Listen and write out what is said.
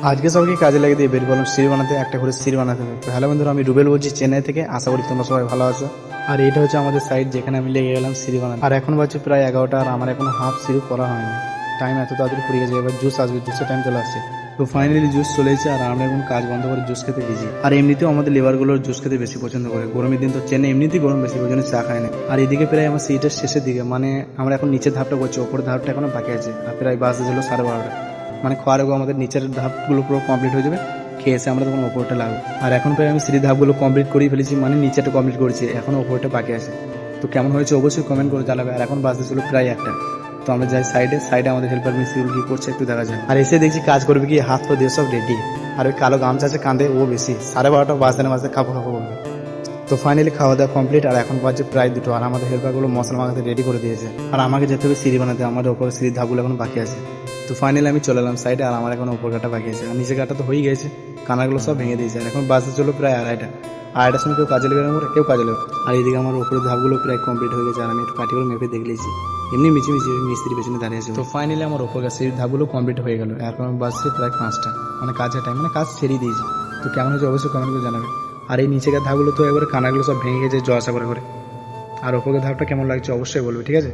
আজকে সবাইকে কাজে লাগিয়ে দিয়ে বের করলাম সিঁড়ি বানাতে, একটা করে সিঁড়ি বানাতে হবে। তো হ্যালো বন্ধুরা, আমি রুবেল বলছি চেন্নাই থেকে। আশা করি তোমরা সবাই ভালো আছো। আর এটা হচ্ছে আমাদের সাইড, যেখানে আমি লেগে গেলাম সিঁড়ি বানাতে। আর এখন বাজছে প্রায় 11টা, আর আমার এখনো হাফ সিঁড়ি করা হয়নি। টাইম এত তাড়াতাড়ি পড়ে গেছে, এবার জুস আসবে, জুসের টাইম চলে আসছে। তো ফাইনালি জুস চলে এসেছে, আর আমরা এখন কাজ বন্ধ করে জুস খেতে গেছি। আর এমনিতেও আমাদের লেবারগুলোর জুস খেতে বেশি পছন্দ করে। গরমের দিন তো চেন্নাই এমনিতেই গরম বেশি, ওই জন্য চা খায় না। আর এদিকে প্রায় আমার সিটের শেষের দিকে, মানে আমরা এখন নিচের ধাপটা করছি, ওপরের ধাপটা এখনো বাকি আছে। আর প্রায় বাজতে ছিল 12:30। মানে খাওয়ার আগে আমাদের নিচের ধাপগুলো পুরো কমপ্লিট হয়ে যাবে, খেয়ে এসে আমরা তখন ওপরটা লাগবো। আর এখন প্রায় আমি সিঁড়ি ধাপগুলো কমপ্লিট করেই ফেলেছি, মানে নিচেটা কমপ্লিট করেছি, এখন ওপরটা বাকি আছে। তো কেমন হয়েছে অবশ্যই কমেন্ট করে জানাবে। আর এখন বাজতে ছিল প্রায় 1টা। তো আমরা যাই সাইডে, আমাদের হেল্পার মিস্ত্রিগুলো কি করছে একটু দেখা যায়। আর এসে দেখছি কাজ করবে কি, হাত পা দিয়ে সব রেডি। আর ওই কালো গামছা আছে কাঁধে, ও বেশি 12:30 বাজতে না বাজতে খাবো বলবে। তো ফাইনালি খাওয়া দাওয়া কমপ্লিট, আর এখন বাজছে প্রায় 2টো। আর আমাদের হেল্পারগুলো মশলা মাখাতে রেডি করে দিয়েছে। আর আমাকে যেতে হবে সিঁড়ি বানাতে, আমাদের ওপরে সিঁড়ির ধাপগুলো এখন বাকি আছে। তো ফাইনালি আমি চলে এলাম সাইডে, আর আমার এখন ওপর কাটা বাকি আছে। আর নিচে কাটা তো হয়ে গেছে, কানাগুলো সব ভেঙে দিয়েছে। আর এখন বাসে চলো প্রায় 2:30টার সময় কেউ কাজে লেগে কেউ কাজে লেগে। আর এইদিকে আমার উপরের ধাপগুলো প্রায় কমপ্লিট হয়ে গেছে। আর আমি একটু কাঠিগুলো মেপে দেখে নিয়েছি, এমনি মিছিমিছি মিস্ত্রি পেছনে দাঁড়িয়ে আছে। তো ফাইনালি আমার ওপর কাছে ধাপগুলো কমপ্লিট হয়ে গেল। এরপর আমি বাসছে প্রায় 5টা, মানে কাজের টাইম, মানে কাজ ছেড়েই দিয়েছি। তো কেমন হয়েছে অবশ্যই কমেন্ট করে জানাবে। আর এই নিচেকার ধাপগুলো তো একবারে কানাগুলো সব ভেঙে গেছে জল আসা করে করে। আর ওপরের ধাপটা কেমন লাগছে অবশ্যই বলবে, ঠিক আছে।